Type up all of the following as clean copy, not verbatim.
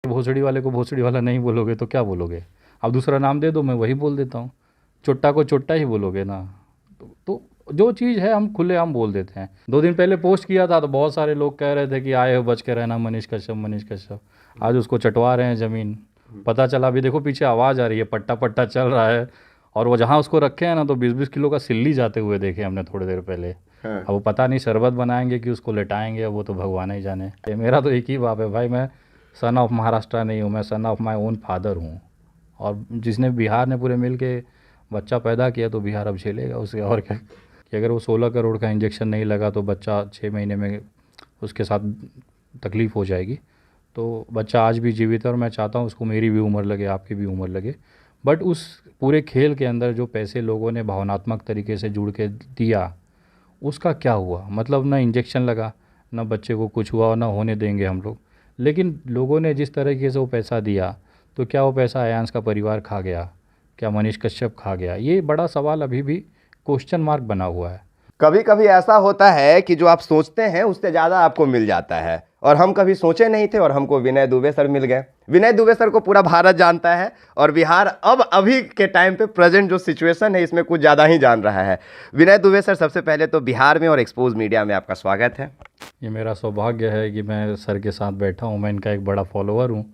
भोसड़ी वाले को भोसड़ी वाला नहीं बोलोगे तो क्या बोलोगे? आप दूसरा नाम दे दो, मैं वही बोल देता हूँ। चुट्टा को चुट्टा ही बोलोगे ना। तो जो चीज़ है हम खुलेआम बोल देते हैं। 2 दिन पहले पोस्ट किया था तो बहुत सारे लोग कह रहे थे कि आए हो बच के रहना मनीष कश्यप, मनीष कश्यप। आज उसको चटवा रहे हैं ज़मीन। पता चला, अभी देखो पीछे आवाज़ आ रही है, पट्टा पट्टा चल रहा है। और वो जहाँ उसको रखे हैं ना, तो 20-20 किलो का सिल्ली जाते हुए देखे हमने थोड़ी देर पहले। हाँ। अब वो पता नहीं शरबत बनाएंगे कि उसको लेटाएंगे, वो तो भगवान ही जाने। ये मेरा तो एक ही बात है भाई, मैं सन ऑफ महाराष्ट्र नहीं हूँ, मैं son of my own father हूँ। और जिसने बिहार ने पूरे मिल के बच्चा पैदा किया तो बिहार अब झेलेगा उसे। और क्या कि अगर वो 16 करोड़ का इंजेक्शन नहीं लगा तो बच्चा 6 महीने में उसके साथ तकलीफ़ हो जाएगी। तो बच्चा आज भी जीवित है और मैं चाहता हूँ उसको मेरी भी उम्र लगे, आपकी भी उम्र लगे। बट उस पूरे खेल के अंदर जो पैसे लोगों ने भावनात्मक तरीके से जुड़ के दिया, उसका क्या हुआ? मतलब ना इंजेक्शन लगा, ना बच्चे को कुछ हुआ और ना होने देंगे हम लोग। लेकिन लोगों ने जिस तरीके से वो पैसा दिया, तो क्या वो पैसा अयांश का परिवार खा गया? क्या मनीष कश्यप खा गया? ये बड़ा सवाल अभी भी क्वेश्चन मार्क बना हुआ है। कभी कभी ऐसा होता है कि जो आप सोचते हैं उससे ज़्यादा आपको मिल जाता है, और हम कभी सोचे नहीं थे और हमको विनय दुबे सर मिल गए। विनय दुबे सर को पूरा भारत जानता है और बिहार अब अभी के टाइम पे प्रेजेंट जो सिचुएशन है इसमें कुछ ज़्यादा ही जान रहा है। विनय दुबे सर, सबसे पहले तो बिहार में और एक्सपोज मीडिया में आपका स्वागत है। ये मेरा सौभाग्य है कि मैं सर के साथ बैठा हूँ, मैं इनका एक बड़ा फॉलोअर हूँ।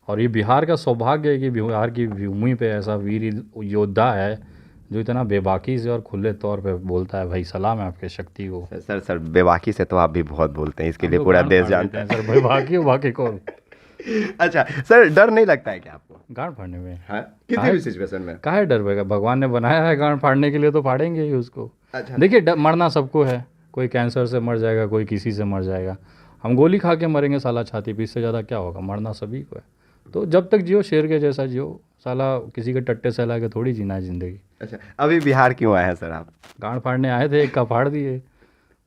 और ये बिहार का सौभाग्य है कि बिहार की भूमि पे ऐसा वीर योद्धा है जो इतना बेबाकी से और खुले तौर पे बोलता है। भाई सलाम है आपके शक्ति को। सर बेबाकी से तो आप भी बहुत बोलते हैं, इसके हम लिए तो पूरा गांड देश फाड़ जानता देते है। हैं सर, बेबाकी बाकी कौन? अच्छा सर, डर नहीं लगता है क्या आपको? गांड फाड़ने में हाँ, किसी भी सिचुएशन में। काहे डर भैया? भगवान ने बनाया है गांड फाड़ने के लिए, तो फाड़ेंगे ही उसको। अच्छा। देखिए मरना सबको है, कोई कैंसर से मर जाएगा, कोई किसी से मर जाएगा। हम गोली खा के मरेंगे साला छाती पे, इससे ज़्यादा क्या होगा? मरना सभी को है। तो जब तक जियो शेर के जैसा जियो, साला किसी के टट्टे से ला के थोड़ी जीना है ज़िंदगी। अच्छा, अभी बिहार क्यों आए हैं सर आप? गांड फाड़ने आए थे, एक का फाड़ दिए।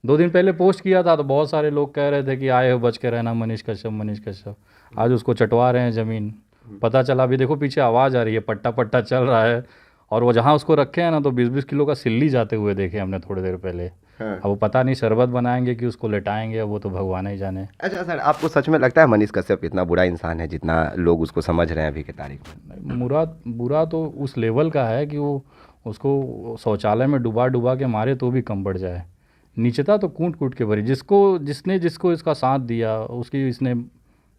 2 दिन पहले पोस्ट किया था तो बहुत सारे लोग कह रहे थे कि आए हो बच के रहना मनीष कश्यप, मनीष कश्यप। आज उसको चटवा रहे हैं ज़मीन। पता चला, अभी देखो पीछे आवाज़ आ रही है, पट्टा पट्टा चल रहा है। और वो जहाँ उसको रखे हैं ना, तो 20-20 किलो का सिल्ली जाते हुए देखे हमने थोड़ी देर पहले। हाँ। अब वो पता नहीं शरबत बनाएंगे कि उसको लेटाएंगे, वो तो भगवान ही जाने। अच्छा सर, आपको सच में लगता है मनीष कश्यप इतना बुरा इंसान है जितना लोग उसको समझ रहे हैं अभी की तारीख में? बुरा तो उस लेवल का है कि वो उसको शौचालय में डुबा डुबा के मारे तो भी कम पड़ जाए। नीचता तो कूट कूट के भरी। जिसको इसका साथ दिया, उसकी इसने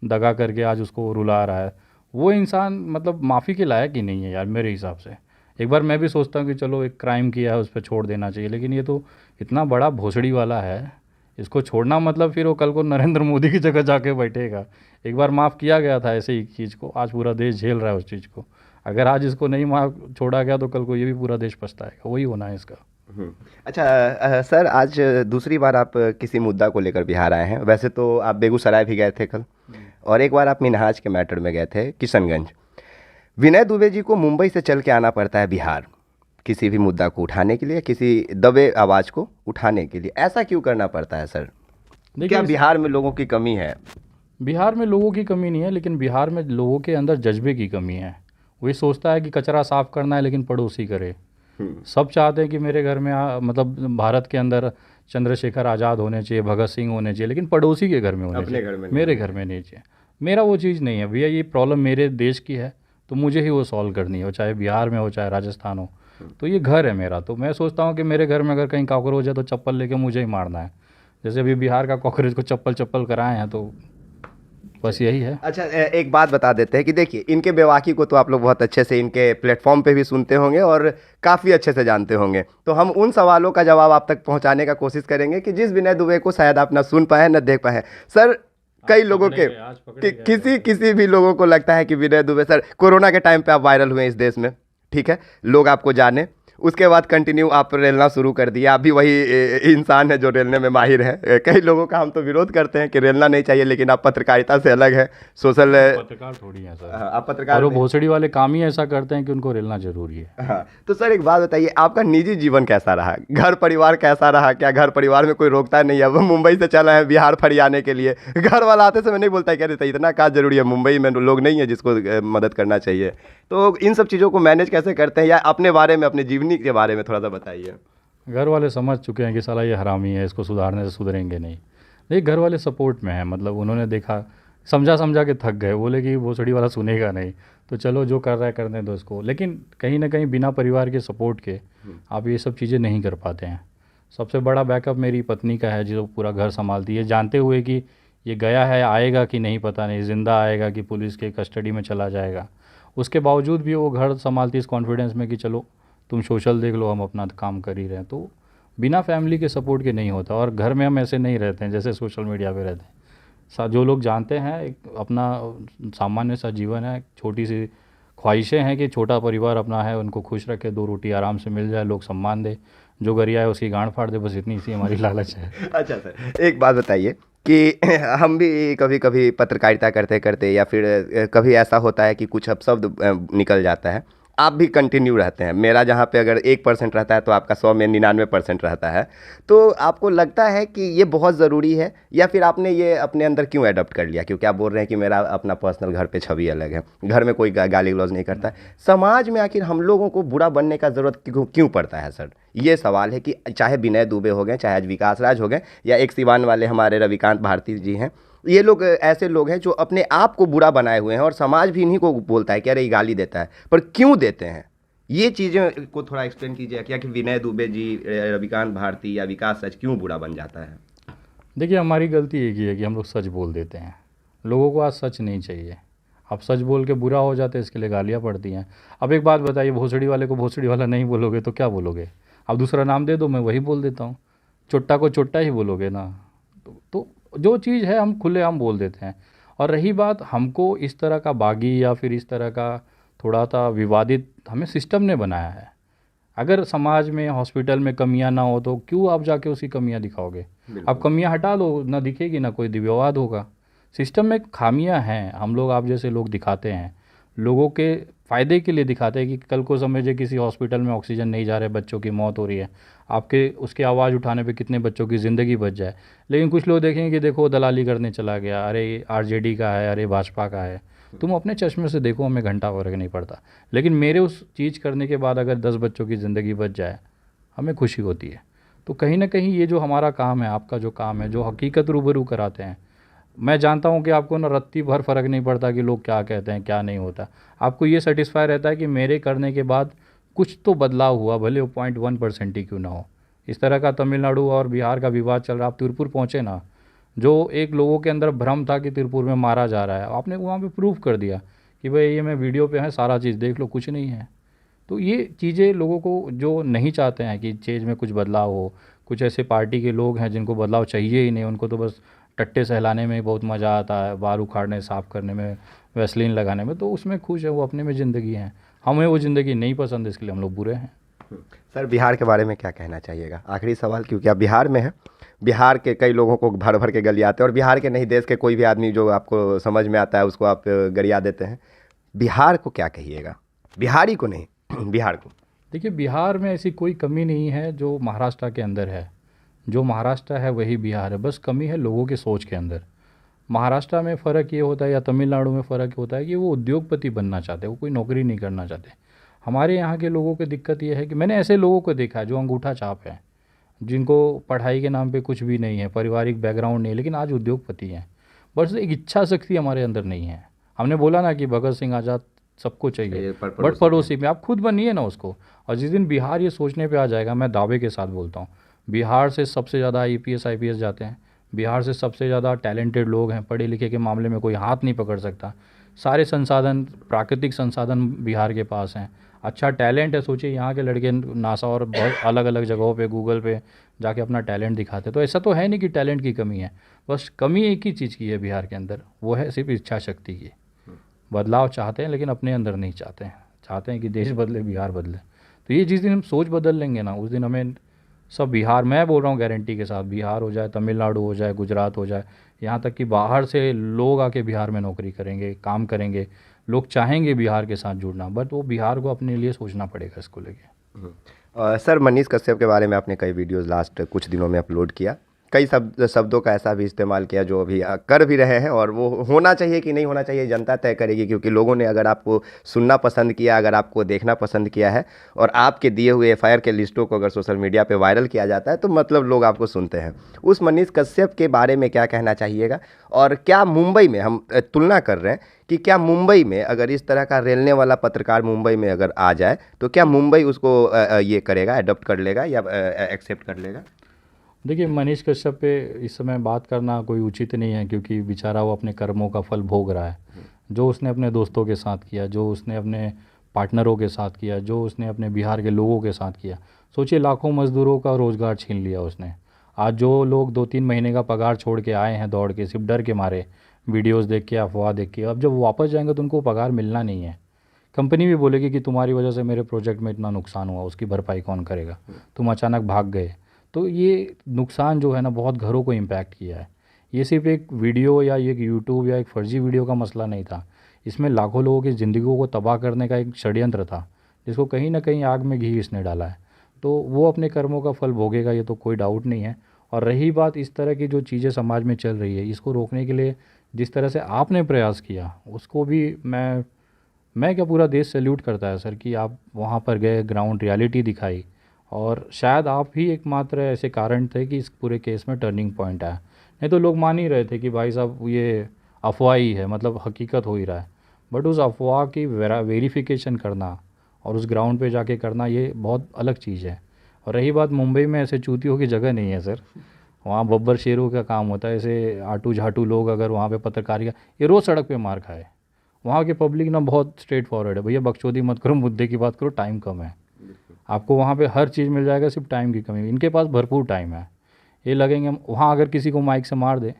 दगा करके आज उसको रुला रहा है। वो इंसान मतलब माफ़ी के लायक ही नहीं है यार, मेरे हिसाब से। एक बार मैं भी सोचता हूँ कि चलो एक क्राइम किया है, उस पर छोड़ देना चाहिए, लेकिन ये तो इतना बड़ा भोसड़ी वाला है, इसको छोड़ना मतलब फिर वो कल को नरेंद्र मोदी की जगह जाके बैठेगा। एक बार माफ़ किया गया था ऐसे ही चीज़ को, आज पूरा देश झेल रहा है उस चीज़ को। अगर आज इसको नहीं माफ़ छोड़ा गया तो कल को ये भी पूरा देश पछताएगा, वही होना है इसका। अच्छा सर, आज दूसरी बार आप किसी मुद्दा को लेकर बिहार आए हैं। वैसे तो आप बेगूसराय भी गए थे कल, और एक बार आप मिनहाज के मैटर में गए थे किशनगंज। विनय दुबे जी को मुंबई से चल के आना पड़ता है बिहार किसी भी मुद्दा को उठाने के लिए, किसी दबे आवाज़ को उठाने के लिए। ऐसा क्यों करना पड़ता है सर? क्या बिहार में लोगों की कमी है? बिहार में लोगों की कमी नहीं है, लेकिन बिहार में लोगों के अंदर जज्बे की कमी है। वही सोचता है कि कचरा साफ़ करना है लेकिन पड़ोसी करे। सब चाहते हैं कि मेरे घर में मतलब भारत के अंदर चंद्रशेखर आज़ाद होने चाहिए, भगत सिंह होने चाहिए, लेकिन पड़ोसी के घर में होने चाहिए, घर में मेरे घर में नहीं चाहिए। मेरा वो चीज़ नहीं है भैया। ये प्रॉब्लम मेरे देश की है तो मुझे ही वो सॉल्व करनी है, चाहे बिहार में हो चाहे राजस्थान हो। तो ये घर है मेरा, तो मैं सोचता हूँ कि मेरे घर में अगर कहीं कॉकरोच है तो चप्पल लेके मुझे ही मारना है। जैसे अभी बिहार का कॉकरोच को चप्पल कराए हैं, तो बस यही है। अच्छा, एक बात बता देते हैं कि देखिए, इनके बेवाकी को तो आप लोग बहुत अच्छे से इनके प्लेटफॉर्म पे भी सुनते होंगे और काफ़ी अच्छे से जानते होंगे। तो हम उन सवालों का जवाब आप तक पहुंचाने का कोशिश करेंगे कि जिस विनय दुबे को शायद आप ना सुन पाए ना देख पाए। सर, कई लोगों के किसी भी लोगों को लगता है कि विनय दुबे सर कोरोना के टाइम पे आप वायरल हुए इस देश में, ठीक है, लोग आपको जाने। उसके बाद कंटिन्यू आप रेलना शुरू कर दिया। आप भी वही इंसान है जो रेलने में माहिर है। कई लोगों का हम तो विरोध करते हैं कि रेलना नहीं चाहिए, लेकिन आप पत्रकारिता से अलग है, सोशल पत्रकार थोड़ी है सर। आप पत्रकार। और वो भोसड़ी वाले काम ही ऐसा करते हैं कि उनको रेलना जरूरी है। हाँ, तो सर एक बात बताइए, आपका निजी जीवन कैसा रहा? घर परिवार कैसा रहा? क्या घर परिवार में कोई रोकता नहीं है? वो मुंबई से चला है बिहार फरियाने के लिए, घर वाला आते समय नहीं बोलता है क्या रहता इतना क्या जरूरी है, मुंबई में लोग नहीं है जिसको मदद करना चाहिए? तो इन सब चीज़ों को मैनेज कैसे करते हैं, या अपने बारे में, अपनी जीवनी के बारे में थोड़ा सा बताइए। घर वाले समझ चुके हैं कि साला ये हरामी है, इसको सुधारने से सुधरेंगे नहीं। लेकिन घर वाले सपोर्ट में है, मतलब उन्होंने देखा समझा समझा के थक गए, बोले कि भोसड़ी वाला सुनेगा नहीं, तो चलो जो कर रहा है करने दो उसको। लेकिन कहीं ना कहीं बिना परिवार के सपोर्ट के आप ये सब चीज़ें नहीं कर पाते हैं। सबसे बड़ा बैकअप मेरी पत्नी का है, जो पूरा घर संभालती है, जानते हुए कि ये गया है, आएगा कि नहीं पता नहीं, ज़िंदा आएगा कि पुलिस के कस्टडी में चला जाएगा, उसके बावजूद भी वो घर संभालती इस कॉन्फिडेंस में कि चलो तुम सोशल देख लो, हम अपना काम कर ही रहे हैं। तो बिना फैमिली के सपोर्ट के नहीं होता। और घर में हम ऐसे नहीं रहते हैं जैसे सोशल मीडिया पे रहते हैं। जो लोग जानते हैं, एक अपना सामान्य सा जीवन है, छोटी सी ख्वाहिशें हैं कि छोटा परिवार अपना है, उनको खुश रखे, 2 रोटी आराम से मिल जाए, लोग सम्मान दे, जो गरिया है उसकी गांड फाड़ दे, बस इतनी सी हमारी लालच है। अच्छा सर, एक बात बताइए कि हम भी कभी कभी पत्रकारिता करते करते या फिर कभी ऐसा होता है कि कुछ अपशब्द निकल जाता है, आप भी कंटिन्यू रहते हैं। मेरा जहाँ पे अगर 1% रहता है तो आपका 100 में 99% रहता है। तो आपको लगता है कि ये बहुत ज़रूरी है, या फिर आपने ये अपने अंदर क्यों अडॉप्ट कर लिया? क्योंकि आप बोल रहे हैं कि मेरा अपना पर्सनल घर पे छवि अलग है, घर में कोई गाली गलौज नहीं करता है। समाज में आखिर हम लोगों को बुरा बनने का ज़रूरत क्यों पड़ता है सर? ये सवाल है कि चाहे विनय दुबे हो गए, चाहे आज विकास राज हो गए, या एक सिवान वाले हमारे रविकांत भारती जी हैं, ये लोग ऐसे लोग हैं जो अपने आप को बुरा बनाए हुए हैं और समाज भी इन्हीं को बोलता है कि अरे ये गाली देता है। पर क्यों देते हैं? ये चीज़ें को थोड़ा एक्सप्लेन कीजिए, क्या कि विनय दुबे जी, रविकांत भारती या विकास राज क्यों बुरा बन जाता है? देखिए, हमारी गलती एक ही है कि हम लोग सच बोल देते हैं। लोगों को आज सच नहीं चाहिए। अब सच बोल के बुरा हो जाते हैं, इसके लिए गालियाँ पड़ती हैं। अब एक बात बताइए, भोसड़ी वाले को भोसड़ी वाला नहीं बोलोगे तो क्या बोलोगे? अब दूसरा नाम दे दो, मैं वही बोल देता हूँ। चुट्टा को चुट्टा ही बोलोगे ना। तो जो चीज़ है हम खुलेआम बोल देते हैं। और रही बात, हमको इस तरह का बागी या फिर इस तरह का थोड़ा सा विवादित हमें सिस्टम ने बनाया है। अगर समाज में, हॉस्पिटल में कमियां ना हो तो क्यों आप जाके उसकी कमियां दिखाओगे? आप कमियां हटा लो, ना दिखेगी, ना कोई विवाद होगा। सिस्टम में खामियां हैं, हम लोग आप जैसे लोग दिखाते हैं, लोगों के फ़ायदे के लिए दिखाते हैं कि कल को समझे किसी हॉस्पिटल में ऑक्सीजन नहीं जा रहा है, बच्चों की मौत हो रही है, आपके उसके आवाज़ उठाने पे कितने बच्चों की ज़िंदगी बच जाए। लेकिन कुछ लोग देखेंगे कि देखो दलाली करने चला गया, अरे ये आरजेडी का है, अरे भाजपा का है। तुम अपने चश्मे से देखो, हमें घंटा फर्क नहीं पड़ता। लेकिन मेरे उस चीज़ करने के बाद अगर 10 बच्चों की ज़िंदगी बच जाए, हमें खुशी होती है। तो कहीं ना कहीं ये जो हमारा काम है, आपका जो काम है, जो हकीकत रूबरू कराते हैं। मैं जानता हूँ कि आपको ना रत्ती भर फ़र्क नहीं पड़ता कि लोग क्या कहते हैं, क्या नहीं होता। आपको ये सेटिस्फाई रहता है कि मेरे करने के बाद कुछ तो बदलाव हुआ, भले वो 0.1% ही क्यों ना हो। इस तरह का तमिलनाडु और बिहार का विवाद चल रहा, आप तिरुपुर पहुँचे ना, जो एक लोगों के अंदर भ्रम था कि तिरुपुर में मारा जा रहा है, आपने वहाँ पे प्रूफ कर दिया कि भाई ये मैं वीडियो पे है, सारा चीज़ देख लो, कुछ नहीं है। तो ये चीज़ें लोगों को जो नहीं चाहते हैं कि चीज़ में कुछ बदलाव हो, कुछ ऐसे पार्टी के लोग हैं जिनको बदलाव चाहिए ही नहीं, उनको तो बस टट्टे सहलाने में बहुत मज़ा आता है, बाल उखाड़ने, साफ़ करने में, वैसलीन लगाने में, तो उसमें खुश है, वो अपने में ज़िंदगी है। हमें वो ज़िंदगी नहीं पसंद, इसके लिए हम लोग बुरे हैं। सर, बिहार के बारे में क्या कहना चाहिएगा? आखिरी सवाल, क्योंकि आप बिहार में हैं। बिहार के कई लोगों को भर भर के गरियाते हैं, और बिहार के नहीं, देश के कोई भी आदमी जो आपको समझ में आता है उसको आप गरिया देते हैं। बिहार को क्या कहिएगा? बिहारी को नहीं, बिहार को। देखिए, बिहार में ऐसी कोई कमी नहीं है जो महाराष्ट्र के अंदर है। जो महाराष्ट्र है वही बिहार है, बस कमी है लोगों के सोच के अंदर। महाराष्ट्र में फ़र्क ये होता है, या तमिलनाडु में फ़र्क होता है कि वो उद्योगपति बनना चाहते हैं, वो कोई नौकरी नहीं करना चाहते। हमारे यहाँ के लोगों की दिक्कत ये है कि मैंने ऐसे लोगों को देखा है जो अंगूठा छाप है, जिनको पढ़ाई के नाम पे कुछ भी नहीं है, पारिवारिक बैकग्राउंड नहीं है, लेकिन आज उद्योगपति हैं। बस एक इच्छा शक्ति हमारे अंदर नहीं है। हमने बोला ना कि भगत सिंह आज़ाद सबको चाहिए, बट पड़ोसी में आप खुद बनिए ना उसको। और जिस दिन बिहार ये सोचने पे आ जाएगा, मैं दावे के साथ बोलता हूँ, बिहार से सबसे ज़्यादा IPS IPS जाते हैं, बिहार से सबसे ज़्यादा टैलेंटेड लोग हैं, पढ़े लिखे के मामले में कोई हाथ नहीं पकड़ सकता। सारे संसाधन, प्राकृतिक संसाधन बिहार के पास हैं, अच्छा टैलेंट है। सोचिए यहाँ के लड़के नासा और बहुत अलग अलग जगहों पे, गूगल पे जाके अपना टैलेंट दिखाते हैं। तो ऐसा तो है नहीं कि टैलेंट की कमी है, बस कमी एक ही चीज़ की है बिहार के अंदर, वो है सिर्फ इच्छा शक्ति की। बदलाव चाहते हैं लेकिन अपने अंदर नहीं चाहते हैं, चाहते हैं कि देश बदले, बिहार बदले। तो ये जिस दिन हम सोच बदल लेंगे ना, उस दिन हमें सब बिहार, मैं बोल रहा हूँ गारंटी के साथ, बिहार हो जाए, तमिलनाडु हो जाए, गुजरात हो जाए, यहाँ तक कि बाहर से लोग आके बिहार में नौकरी करेंगे, काम करेंगे, लोग चाहेंगे बिहार के साथ जुड़ना, बट वो बिहार को अपने लिए सोचना पड़ेगा इसको लेके। सर, मनीष कश्यप के बारे में आपने कई वीडियोस लास्ट कुछ दिनों में अपलोड किया, कई शब्दों का ऐसा भी इस्तेमाल किया जो अभी कर भी रहे हैं, और वो होना चाहिए कि नहीं होना चाहिए जनता तय करेगी, क्योंकि लोगों ने अगर आपको सुनना पसंद किया, अगर आपको देखना पसंद किया है, और आपके दिए हुए एफआईआर के लिस्टों को अगर सोशल मीडिया पे वायरल किया जाता है, तो मतलब लोग आपको सुनते हैं। उस मनीष कश्यप के बारे में क्या कहना चाहिएगा, और क्या मुंबई में हम तुलना कर रहे हैं कि क्या मुंबई में अगर इस तरह का रेलने वाला पत्रकार मुंबई में अगर आ जाए, तो क्या मुंबई उसको ये करेगा, अडॉप्ट कर लेगा या एक्सेप्ट कर लेगा? देखिए, मनीष कश्यप पे इस समय बात करना कोई उचित नहीं है, क्योंकि बेचारा वो अपने कर्मों का फल भोग रहा है। जो उसने अपने दोस्तों के साथ किया, जो उसने अपने पार्टनरों के साथ किया, जो उसने अपने बिहार के लोगों के साथ किया, सोचिए लाखों मज़दूरों का रोज़गार छीन लिया उसने। आज जो लोग 2-3 महीने का पगार छोड़ के आए हैं दौड़ के, सिर्फ डर के मारे, वीडियोस देख के, अफवाह देख के, अब जब वो वापस जाएंगे तो उनको पगार मिलना नहीं है। कंपनी भी बोलेगी कि तुम्हारी वजह से मेरे प्रोजेक्ट में इतना नुकसान हुआ, उसकी भरपाई कौन करेगा, तुम अचानक भाग गए। तो ये नुकसान जो है ना, बहुत घरों को इम्पैक्ट किया है। ये सिर्फ एक वीडियो या एक यूट्यूब या एक फर्जी वीडियो का मसला नहीं था, इसमें लाखों लोगों की ज़िंदगियों को तबाह करने का एक षड्यंत्र था, जिसको कहीं ना कहीं आग में घी इसने डाला है। तो वो अपने कर्मों का फल भोगेगा, ये तो कोई डाउट नहीं है। और रही बात इस तरह की जो चीज़ें समाज में चल रही है, इसको रोकने के लिए जिस तरह से आपने प्रयास किया, उसको भी मैं क्या, पूरा देश सैल्यूट करता है सर कि आप वहाँ पर गए, ग्राउंड रियलिटी दिखाई, और शायद आप ही एकमात्र ऐसे कारण थे कि इस पूरे केस में टर्निंग पॉइंट आया। नहीं तो लोग मान ही रहे थे कि भाई साहब ये अफवाह ही है, मतलब हकीकत हो ही रहा है। बट उस अफवाह की वेरिफिकेशन करना और उस ग्राउंड पे जाके करना, ये बहुत अलग चीज़ है। और रही बात मुंबई में, ऐसे चूतियों की जगह नहीं है सर। वहाँ बब्बर शेरों का काम होता है, ऐसे आटू झाटू लोग अगर वहाँ पे पत्रकारिता, ये रोज़ सड़क पे मार खाए। वहाँ की पब्लिक ना बहुत स्ट्रेट फॉरवर्ड है, भैया बकचोदी मत करो, मुद्दे की बात करो, टाइम कम है। आपको वहाँ पे हर चीज़ मिल जाएगा, सिर्फ टाइम की कमी। इनके पास भरपूर टाइम है। ये लगेंगे वहाँ अगर किसी को माइक से मार दे,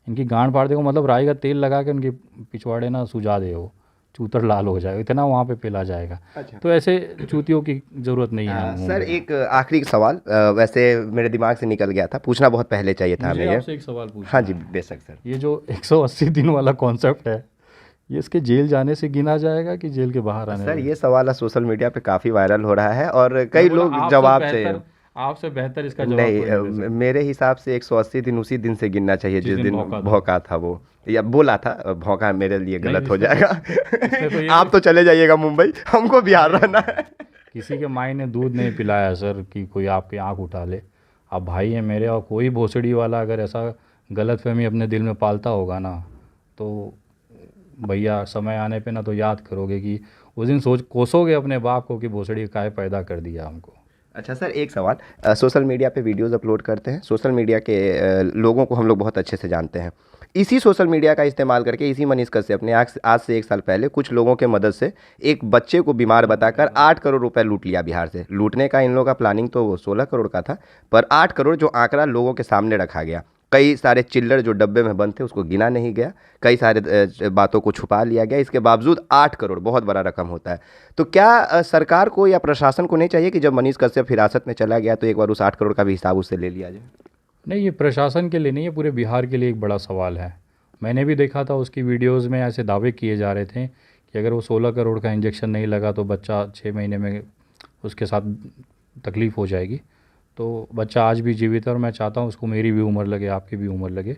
इनकी गांड फाड़ देगा, मतलब राई का तेल लगा के उनके पिछवाड़े ना सुझा दे, वो चूतर लाल हो जाएगा, इतना वहाँ पे पिला जाएगा। अच्छा। तो ऐसे चूतियों की ज़रूरत नहीं है सर मुंबई में। एक आखिरी सवाल, वैसे मेरे दिमाग से निकल गया था, पूछना बहुत पहले चाहिए था मुझे हमें ये। आपसे एक सवाल पूछना हाँ जी, है। बेशक सर। ये जो 180 दिन वाला कॉन्सेप्ट है, ये इसके जेल जाने से गिना जाएगा कि जेल के बाहर आने सर से? ये सवाल सोशल मीडिया पे काफ़ी वायरल हो रहा है, और मैं कई बोला लोग आपसे जवाब से। बेहतर, आपसे बेहतर इसका जवाब नहीं कोई नहीं दे सकता। मेरे हिसाब से 180 दिन उसी दिन से गिनना चाहिए जिस जिस दिन दिन भौंका था। भौंका था वो, या बोला था। भौंका मेरे लिए नहीं, गलत हो इसमें तो जाएगा। ये आप तो चले जाइएगा मुंबई, हमको बिहार रहना है। किसी के माई ने दूध नहीं पिलाया सर कि कोई आपकी आंख उठा ले। आप भाई हैं मेरे, और कोई भोसड़ी वाला अगर ऐसा गलतफहमी अपने दिल में पालता होगा ना, तो भैया समय आने पे ना तो याद करोगे कि उस दिन सोच कोसोगे अपने बाप को कि भोसड़ी काहे पैदा कर दिया हमको। अच्छा सर एक सवाल, सोशल मीडिया पे वीडियोस अपलोड करते हैं, सोशल मीडिया के लोगों को हम लोग बहुत अच्छे से जानते हैं। इसी सोशल मीडिया का इस्तेमाल करके इसी मनीष कश्यप ने आज से 1 साल पहले कुछ लोगों के मदद से एक बच्चे को बीमार बताकर 8 करोड़ रुपए लूट लिया बिहार से। लूटने का इन लोगों का प्लानिंग तो 16 करोड़ का था, पर 8 करोड़ जो आंकड़ा लोगों के सामने रखा गया, कई सारे चिल्लर जो डब्बे में बंद थे उसको गिना नहीं गया, कई सारे बातों को छुपा लिया गया, इसके बावजूद 8 करोड़ बहुत बड़ा रकम होता है। तो क्या सरकार को या प्रशासन को नहीं चाहिए कि जब मनीष कश्यप हिरासत में चला गया तो एक बार उस 8 करोड़ का भी हिसाब उससे ले लिया जाए? नहीं, ये प्रशासन के लिए नहीं, ये पूरे बिहार के लिए एक बड़ा सवाल है। मैंने भी देखा था उसकी वीडियोस में ऐसे दावे किए जा रहे थे कि अगर वो 16 करोड़ का इंजेक्शन नहीं लगा तो बच्चा 6 महीने में उसके साथ तकलीफ़ हो जाएगी। तो बच्चा आज भी जीवित है, और मैं चाहता हूँ उसको मेरी भी उम्र लगे, आपकी भी उम्र लगे।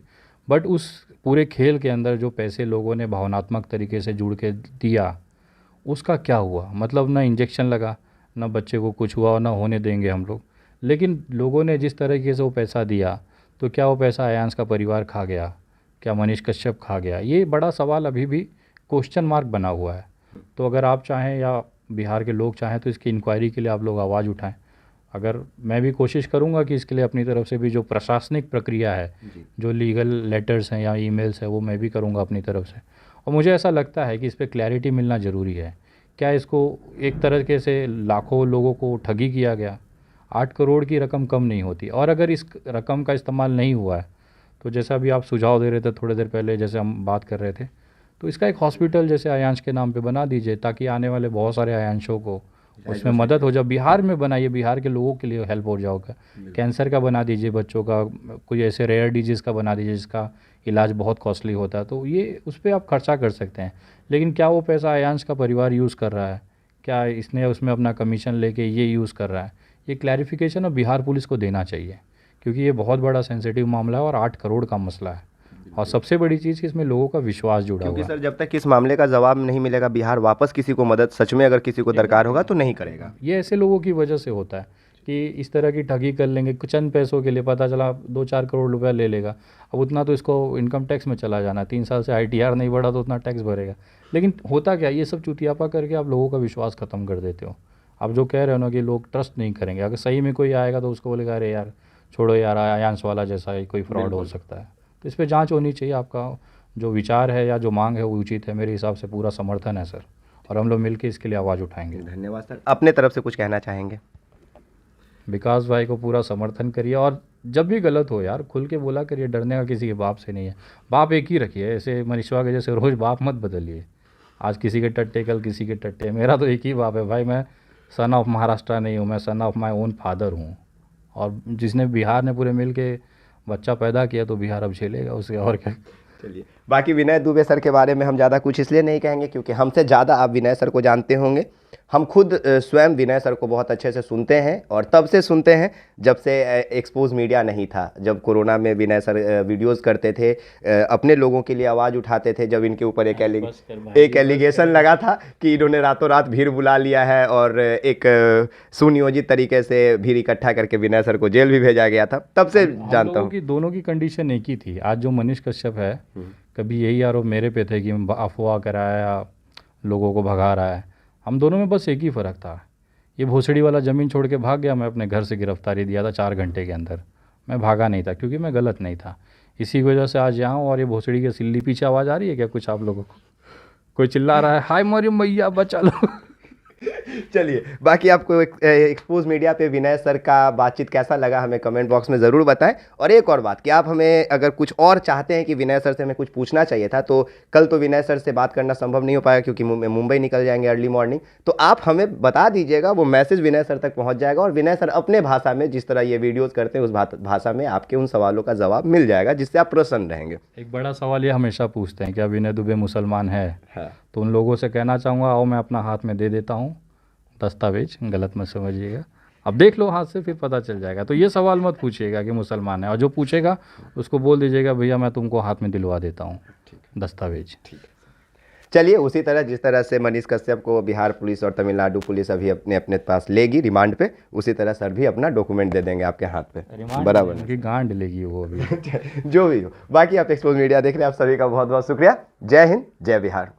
बट उस पूरे खेल के अंदर जो पैसे लोगों ने भावनात्मक तरीके से जुड़ के दिया, उसका क्या हुआ? मतलब ना इंजेक्शन लगा, ना बच्चे को कुछ हुआ, और ना होने देंगे हम लोग। लेकिन लोगों ने जिस तरीके से वो पैसा दिया, तो क्या वो पैसा अयांश का परिवार खा गया? क्या मनीष कश्यप खा गया? ये बड़ा सवाल अभी भी क्वेश्चन मार्क बना हुआ है। तो अगर आप चाहें या बिहार के लोग चाहें तो इसकी इंक्वायरी के लिए आप लोग आवाज़ उठाएं। अगर मैं भी कोशिश करूंगा कि इसके लिए अपनी तरफ से भी जो प्रशासनिक प्रक्रिया है, जो लीगल लेटर्स हैं या ईमेल्स हैं, वो मैं भी करूंगा अपनी तरफ से। और मुझे ऐसा लगता है कि इस पर क्लैरिटी मिलना ज़रूरी है। क्या इसको एक तरीके से लाखों लोगों को ठगी किया गया? 8 करोड़ की रकम कम नहीं होती। और अगर इस रकम का इस्तेमाल नहीं हुआ है, तो जैसा भी आप सुझाव दे रहे थे थोड़ी देर पहले, जैसे हम बात कर रहे थे, तो इसका एक हॉस्पिटल जैसे आयांश के नाम पे बना दीजिए, ताकि आने वाले बहुत सारे आयांशों को उसमें मदद हो जाए। बिहार में बनाइए, बिहार के लोगों के लिए हेल्प हो जाओगा। कैंसर का बना दीजिए बच्चों का, कोई ऐसे रेयर डिजीज़ का बना दीजिए जिसका इलाज बहुत कॉस्टली होता है, तो ये उस पर आप खर्चा कर सकते हैं। लेकिन क्या वो पैसा आयांश का परिवार यूज़ कर रहा है? क्या इसने उसमें अपना कमीशन लेके ये यूज़ कर रहा है? ये क्लैरिफिकेशन अब बिहार पुलिस को देना चाहिए, क्योंकि ये बहुत बड़ा सेंसिटिव मामला है और 8 करोड़ का मसला है। और सबसे बड़ी चीज़ कि इसमें लोगों का विश्वास जुड़ा क्योंकि हुआ है। सर जब तक इस मामले का जवाब नहीं मिलेगा, बिहार वापस किसी को मदद सच में अगर किसी को दरकार होगा तो नहीं करेगा। ये ऐसे लोगों की वजह से होता है कि इस तरह की ठगी कर लेंगे कुछ चंद पैसों के लिए, पता चला 2-4 करोड़ रुपया ले लेगा। अब उतना तो इसको इनकम टैक्स में चला जाना, 3 साल से ITR नहीं बढ़ा तो उतना टैक्स भरेगा। लेकिन होता क्या, ये सब चुतियापा करके आप लोगों का विश्वास ख़त्म कर देते हो। आप जो कह रहे हो ना कि लोग ट्रस्ट नहीं करेंगे, अगर सही में कोई आएगा तो उसको बोलेगा अरे यार छोड़ो यार, आयांश वाला जैसा ही कोई फ्रॉड हो सकता है। तो इस पर जाँच होनी चाहिए। आपका जो विचार है या जो मांग है वो उचित है, मेरे हिसाब से पूरा समर्थन है सर, और हम लोग मिलकर इसके लिए आवाज़ उठाएंगे। धन्यवाद सर। अपने तरफ से कुछ कहना चाहेंगे? विकास भाई को पूरा समर्थन करिए, और जब भी गलत हो यार खुल के बोला करिए, डरने का किसी के बाप से नहीं है। बाप एक ही रखिए, ऐसे मनीषवा के जैसे रोज़ बाप मत बदलिए। आज किसी के टट्टे कल किसी के टट्टे, मेरा तो एक ही बाप है भाई। मैं सन ऑफ महाराष्ट्र नहीं हूँ, मैं son of my own father हूँ। और जिसने बिहार ने पूरे मिल के बच्चा पैदा किया तो बिहार अब झेलेगा उसे, और क्या। चलिए, बाकी विनय दुबे सर के बारे में हम ज़्यादा कुछ इसलिए नहीं कहेंगे क्योंकि हमसे ज़्यादा आप विनय सर को जानते होंगे। हम खुद स्वयं विनय सर को बहुत अच्छे से सुनते हैं, और तब से सुनते हैं जब से एक्सपोज मीडिया नहीं था। जब कोरोना में विनय सर वीडियोस करते थे, अपने लोगों के लिए आवाज़ उठाते थे। जब इनके ऊपर एक एलिगेशन लगा था कि इन्होंने रातों रात भीड़ बुला लिया है, और एक सुनियोजित तरीके से भीड़ इकट्ठा करके विनय सर को जेल भी भेजा गया था, तब से जानता हूँ। दोनों की कंडीशन एक ही थी। आज जो मनीष कश्यप है, कभी यही आरोप मेरे पे थे कि अफवाह कराया, लोगों को भगा रहा है। हम दोनों में बस एक ही फ़र्क था, ये भोसड़ी वाला ज़मीन छोड़ के भाग गया, मैं अपने घर से गिरफ्तारी दिया था 4 घंटे के अंदर। मैं भागा नहीं था क्योंकि मैं गलत नहीं था। इसी वजह से आज यहाँ हूँ। और ये भोसड़ी के सिल्ली पीछे आवाज़ आ रही है क्या कुछ आप लोगों को? कोई चिल्ला रहा है हाय मोरी मैया बचा लो। चलिए, बाकी आपको एक्सपोज मीडिया पे विनय सर का बातचीत कैसा लगा हमें कमेंट बॉक्स में ज़रूर बताएं। और एक और बात कि आप हमें अगर कुछ और चाहते हैं कि विनय सर से हमें कुछ पूछना चाहिए था, तो कल तो विनय सर से बात करना संभव नहीं हो पाएगा क्योंकि मुंबई निकल जाएंगे अर्ली मॉर्निंग। तो आप हमें बता दीजिएगा, वो मैसेज विनय सर तक पहुँच जाएगा, और विनय सर अपने भाषा में, जिस तरह ये वीडियोज़ करते हैं उस भाषा में आपके उन सवालों का जवाब मिल जाएगा, जिससे आप प्रसन्न रहेंगे। एक बड़ा सवाल ये हमेशा पूछते हैं, क्या विनय दुबे मुसलमान है? हाँ। तो उन लोगों से कहना चाहूँगा, आओ मैं अपना हाथ में दे देता हूँ दस्तावेज, गलत मत समझिएगा। अब देख लो हाथ से, फिर पता चल जाएगा। तो ये सवाल मत पूछिएगा कि मुसलमान है, और जो पूछेगा उसको बोल दीजिएगा भैया मैं तुमको हाथ में दिलवा देता हूँ दस्तावेज। ठीक है। चलिए, उसी तरह जिस तरह से मनीष कश्यप को बिहार पुलिस और तमिलनाडु पुलिस अभी अपने अपने पास लेगी रिमांड पे, उसी तरह सर भी अपना डॉक्यूमेंट दे देंगे आपके हाथ पे। बराबर, उनकी गांड लेगी वो अभी। जो भी हो। बाकी आप एक्सपोज मीडिया देख रहे हैं, आप सभी का बहुत बहुत शुक्रिया। जय हिंद, जय बिहार।